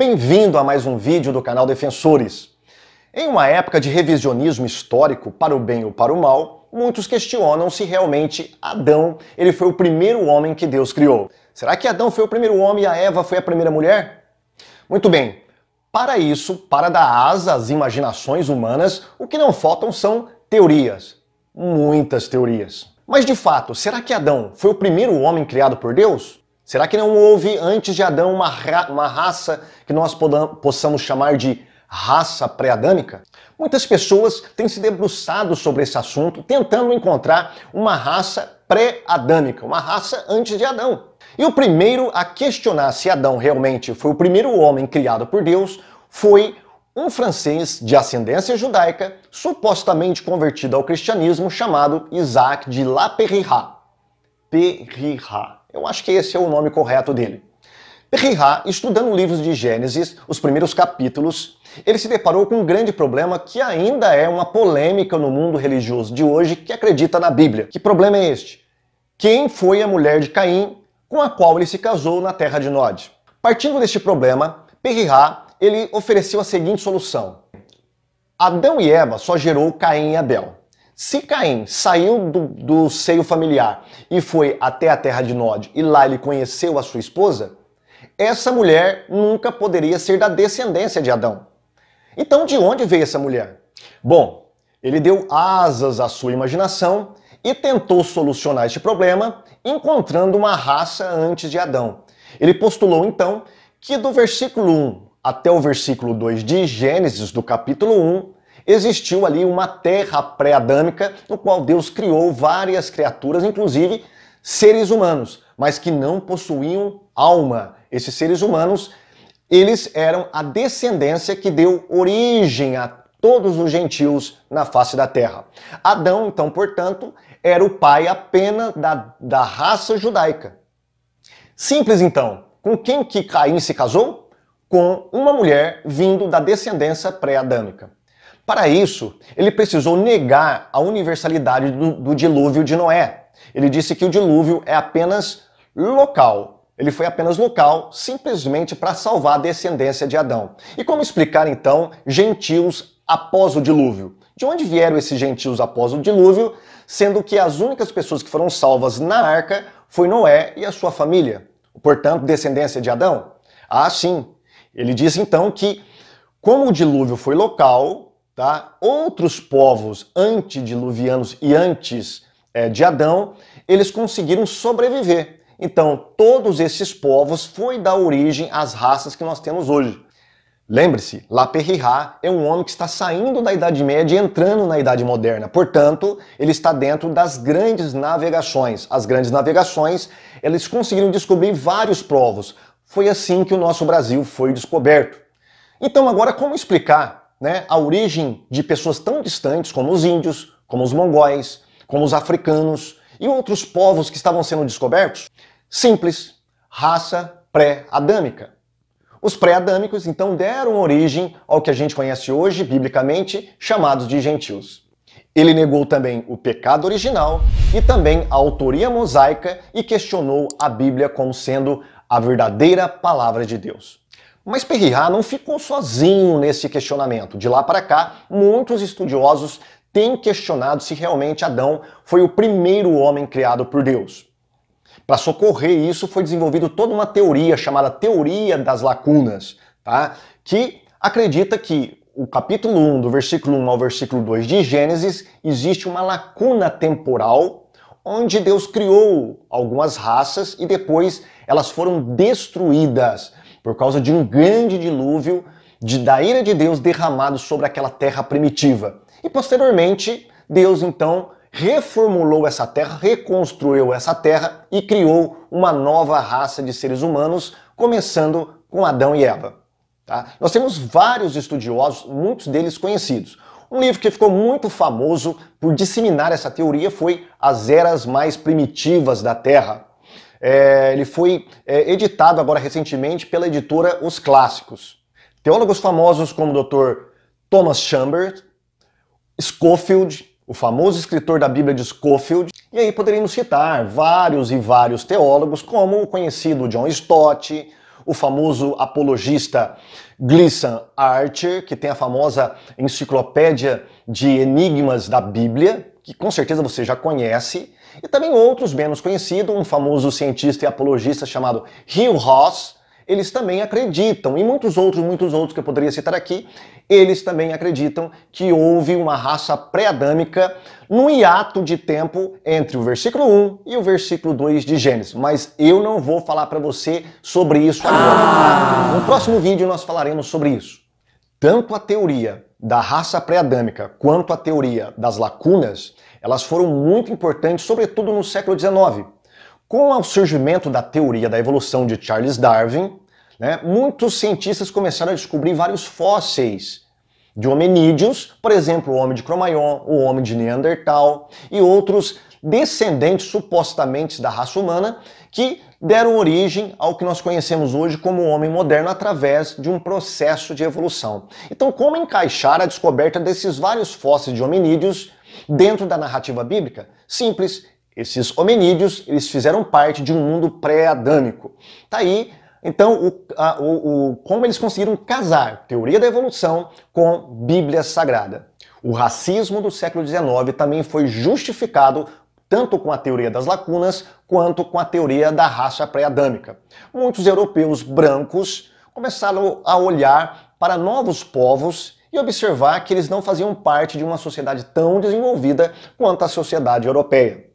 Bem-vindo a mais um vídeo do canal Defensores. Em uma época de revisionismo histórico, para o bem ou para o mal, muitos questionam se realmente Adão ele foi o primeiro homem que Deus criou. Será que Adão foi o primeiro homem e a Eva foi a primeira mulher? Muito bem, para isso, para dar asa às imaginações humanas, o que não faltam são teorias. Muitas teorias. Mas de fato, será que Adão foi o primeiro homem criado por Deus? Será que não houve antes de Adão uma raça que nós possamos chamar de raça pré-adâmica? Muitas pessoas têm se debruçado sobre esse assunto, tentando encontrar uma raça pré-adâmica, uma raça antes de Adão. E o primeiro a questionar se Adão realmente foi o primeiro homem criado por Deus foi um francês de ascendência judaica, supostamente convertido ao cristianismo, chamado Isaac de La Périrat. Eu acho que esse é o nome correto dele. Périrat, estudando livros de Gênesis, os primeiros capítulos, ele se deparou com um grande problema que ainda é uma polêmica no mundo religioso de hoje que acredita na Bíblia. Que problema é este? Quem foi a mulher de Caim com a qual ele se casou na terra de Nod? Partindo deste problema, Périrat, ele ofereceu a seguinte solução. Adão e Eva só gerou Caim e Abel. Se Caim saiu do seio familiar e foi até a terra de Nod e lá ele conheceu a sua esposa, essa mulher nunca poderia ser da descendência de Adão. Então de onde veio essa mulher? Bom, ele deu asas à sua imaginação e tentou solucionar este problema encontrando uma raça antes de Adão. Ele postulou então que do versículo 1 até o versículo 2 de Gênesis, do capítulo 1, existiu ali uma terra pré-adâmica no qual Deus criou várias criaturas, inclusive seres humanos, mas que não possuíam alma. Esses seres humanos, eles eram a descendência que deu origem a todos os gentios na face da terra. Adão, então, portanto, era o pai apenas da raça judaica. Simples, então. Com quem que Caim se casou? Com uma mulher vindo da descendência pré-adâmica. Para isso, ele precisou negar a universalidade do dilúvio de Noé. Ele disse que o dilúvio é apenas local. Ele foi apenas local, simplesmente para salvar a descendência de Adão. E como explicar, então, gentios após o dilúvio? De onde vieram esses gentios após o dilúvio, sendo que as únicas pessoas que foram salvas na arca foi Noé e a sua família? Portanto, descendência de Adão? Ah, sim. Ele disse, então, que como o dilúvio foi local, outros povos antediluvianos e antes de Adão, eles conseguiram sobreviver. Então, todos esses povos foi dar origem às raças que nós temos hoje. Lembre-se, La Périrat é um homem que está saindo da Idade Média e entrando na Idade Moderna. Portanto, ele está dentro das grandes navegações. As grandes navegações, eles conseguiram descobrir vários povos. Foi assim que o nosso Brasil foi descoberto. Então, agora, como explicar a origem de pessoas tão distantes como os índios, como os mongóis, como os africanos e outros povos que estavam sendo descobertos? Simples, raça pré-adâmica. Os pré-adâmicos então deram origem ao que a gente conhece hoje, biblicamente, chamados de gentios. Ele negou também o pecado original e também a autoria mosaica e questionou a Bíblia como sendo a verdadeira palavra de Deus. Mas Périrat não ficou sozinho nesse questionamento. De lá para cá, muitos estudiosos têm questionado se realmente Adão foi o primeiro homem criado por Deus. Para socorrer isso, foi desenvolvida toda uma teoria chamada Teoria das Lacunas, que acredita que o capítulo 1, do versículo 1 ao versículo 2 de Gênesis, existe uma lacuna temporal onde Deus criou algumas raças e depois elas foram destruídas por causa de um grande dilúvio da ira de Deus derramado sobre aquela terra primitiva. E posteriormente, Deus então reformulou essa terra, reconstruiu essa terra e criou uma nova raça de seres humanos, começando com Adão e Eva. Nós temos vários estudiosos, muitos deles conhecidos. Um livro que ficou muito famoso por disseminar essa teoria foi As Eras Mais Primitivas da Terra. Ele foi editado agora recentemente pela editora Os Clássicos. Teólogos famosos como o Dr. Thomas Chambers, Scofield, o famoso escritor da Bíblia de Scofield, e aí poderíamos citar vários e vários teólogos, como o conhecido John Stott, o famoso apologista Gleason Archer, que tem a famosa enciclopédia de enigmas da Bíblia, que com certeza você já conhece, e também outros menos conhecidos, um famoso cientista e apologista chamado Hugh Ross. Eles também acreditam, e muitos outros que eu poderia citar aqui, eles também acreditam que houve uma raça pré-adâmica num hiato de tempo entre o versículo 1 e o versículo 2 de Gênesis. Mas eu não vou falar para você sobre isso agora. No próximo vídeo nós falaremos sobre isso. Tanto a teoria da raça pré-adâmica quanto a teoria das lacunas, elas foram muito importantes, sobretudo no século XIX. Com o surgimento da teoria da evolução de Charles Darwin, muitos cientistas começaram a descobrir vários fósseis de hominídeos, por exemplo, o homem de Cro-Magnon, o homem de Neandertal e outros descendentes supostamente da raça humana que deram origem ao que nós conhecemos hoje como o homem moderno através de um processo de evolução. Então, como encaixar a descoberta desses vários fósseis de hominídeos dentro da narrativa bíblica? Simples. Esses hominídeos, eles fizeram parte de um mundo pré-adâmico. Tá aí, então, como eles conseguiram casar teoria da evolução com Bíblia Sagrada. O racismo do século XIX também foi justificado tanto com a teoria das lacunas quanto com a teoria da raça pré-adâmica. Muitos europeus brancos começaram a olhar para novos povos e observar que eles não faziam parte de uma sociedade tão desenvolvida quanto a sociedade europeia.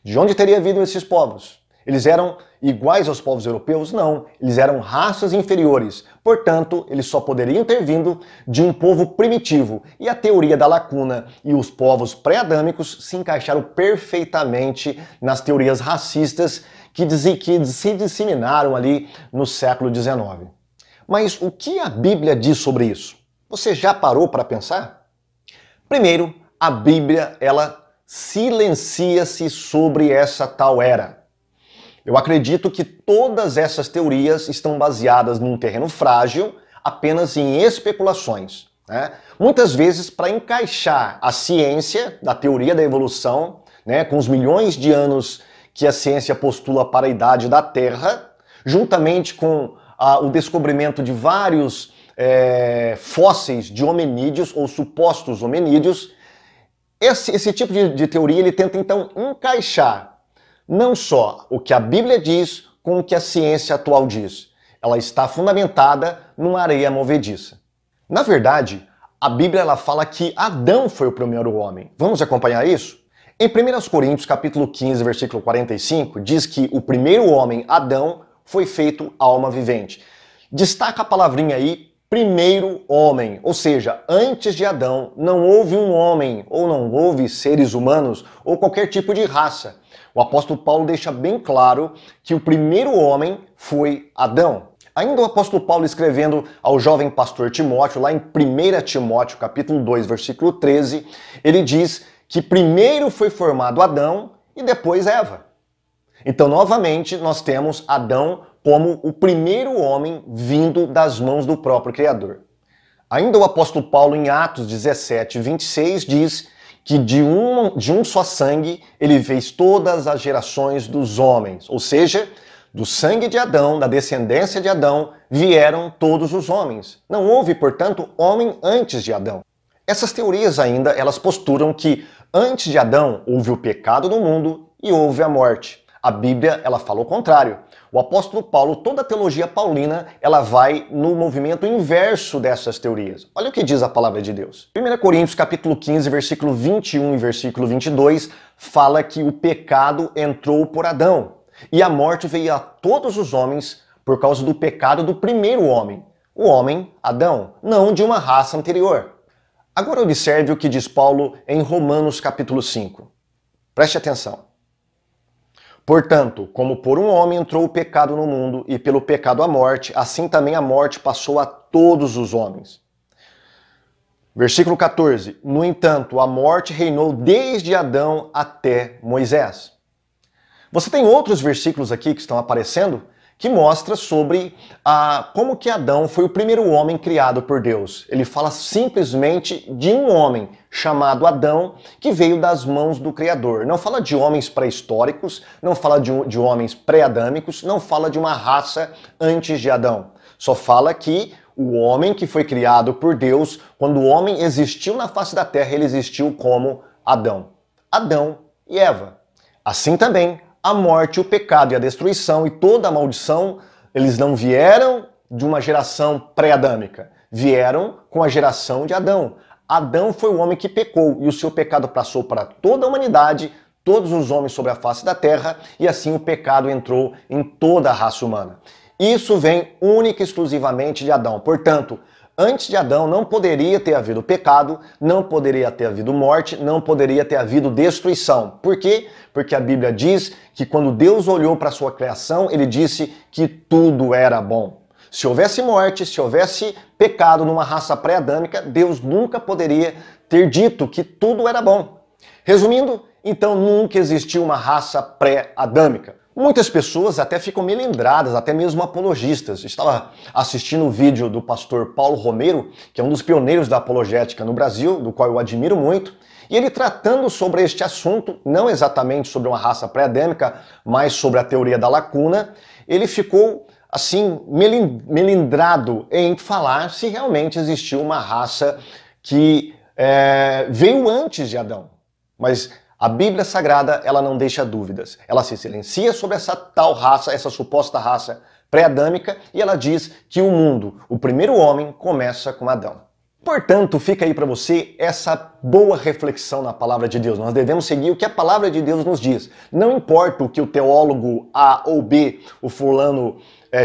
De onde teria vindo esses povos? Eles eram iguais aos povos europeus? Não, eles eram raças inferiores. Portanto, eles só poderiam ter vindo de um povo primitivo. E a teoria da lacuna e os povos pré-adâmicos se encaixaram perfeitamente nas teorias racistas que se disseminaram ali no século XIX. Mas o que a Bíblia diz sobre isso? Você já parou para pensar? Primeiro, a Bíblia, ela silencia-se sobre essa tal era. Eu acredito que todas essas teorias estão baseadas num terreno frágil, apenas em especulações. Muitas vezes, para encaixar a ciência da teoria da evolução, com os milhões de anos que a ciência postula para a idade da Terra, juntamente com o descobrimento de vários fósseis de hominídeos ou supostos hominídeos, esse tipo de teoria ele tenta então encaixar não só o que a Bíblia diz com o que a ciência atual diz. Ela está fundamentada numa areia movediça. Na verdade, a Bíblia ela fala que Adão foi o primeiro homem. Vamos acompanhar isso? Em 1 Coríntios capítulo 15, versículo 45, diz que o primeiro homem, Adão, foi feito alma vivente. Destaca a palavrinha aí, primeiro homem, ou seja, antes de Adão não houve um homem, ou não houve seres humanos, ou qualquer tipo de raça. O apóstolo Paulo deixa bem claro que o primeiro homem foi Adão. Ainda o apóstolo Paulo escrevendo ao jovem pastor Timóteo, lá em 1 Timóteo capítulo 2, versículo 13, ele diz que primeiro foi formado Adão e depois Eva. Então, novamente, nós temos Adão como o primeiro homem vindo das mãos do próprio Criador. Ainda o apóstolo Paulo, em Atos 17, 26, diz que de um só sangue ele fez todas as gerações dos homens. Ou seja, do sangue de Adão, da descendência de Adão, vieram todos os homens. Não houve, portanto, homem antes de Adão. Essas teorias ainda, elas postulam que antes de Adão houve o pecado no mundo e houve a morte. A Bíblia, ela fala o contrário. O apóstolo Paulo, toda a teologia paulina, ela vai no movimento inverso dessas teorias. Olha o que diz a palavra de Deus. 1 Coríntios capítulo 15, versículo 21 e versículo 22, fala que o pecado entrou por Adão e a morte veio a todos os homens por causa do pecado do primeiro homem, o homem Adão, não de uma raça anterior. Agora observe o que diz Paulo em Romanos capítulo 5. Preste atenção. Portanto, como por um homem entrou o pecado no mundo e pelo pecado a morte, assim também a morte passou a todos os homens. Versículo 14. No entanto, a morte reinou desde Adão até Moisés. Você tem outros versículos aqui que estão aparecendo que mostra sobre como que Adão foi o primeiro homem criado por Deus. Ele fala simplesmente de um homem chamado Adão, que veio das mãos do Criador. Não fala de homens pré-históricos, não fala de homens pré-adâmicos, não fala de uma raça antes de Adão. Só fala que o homem que foi criado por Deus, quando o homem existiu na face da terra, ele existiu como Adão. Adão e Eva. Assim também, a morte, o pecado e a destruição e toda a maldição, eles não vieram de uma geração pré-adâmica, vieram com a geração de Adão. Adão foi o homem que pecou e o seu pecado passou para toda a humanidade, todos os homens sobre a face da terra, e assim o pecado entrou em toda a raça humana. Isso vem única e exclusivamente de Adão. Portanto, antes de Adão não poderia ter havido pecado, não poderia ter havido morte, não poderia ter havido destruição. Por quê? Porque a Bíblia diz que quando Deus olhou para a sua criação, ele disse que tudo era bom. Se houvesse morte, se houvesse pecado numa raça pré-adâmica, Deus nunca poderia ter dito que tudo era bom. Resumindo, então nunca existiu uma raça pré-adâmica. Muitas pessoas até ficam melindradas, até mesmo apologistas. Estava assistindo um vídeo do pastor Paulo Romeiro, que é um dos pioneiros da apologética no Brasil, do qual eu admiro muito, e ele tratando sobre este assunto, não exatamente sobre uma raça pré-adâmica, mas sobre a teoria da lacuna, ele ficou assim melindrado em falar se realmente existiu uma raça que veio antes de Adão. Mas a Bíblia Sagrada, ela não deixa dúvidas. Ela se silencia sobre essa tal raça, essa suposta raça pré-adâmica, e ela diz que o mundo, o primeiro homem, começa com Adão. Portanto, fica aí para você essa boa reflexão na palavra de Deus. Nós devemos seguir o que a palavra de Deus nos diz. Não importa o que o teólogo A ou B, o fulano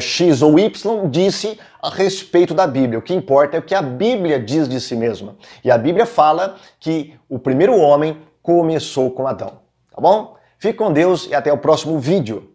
X ou Y, disse a respeito da Bíblia. O que importa é o que a Bíblia diz de si mesma. E a Bíblia fala que o primeiro homem começou com Adão. Tá bom? Fique com Deus e até o próximo vídeo.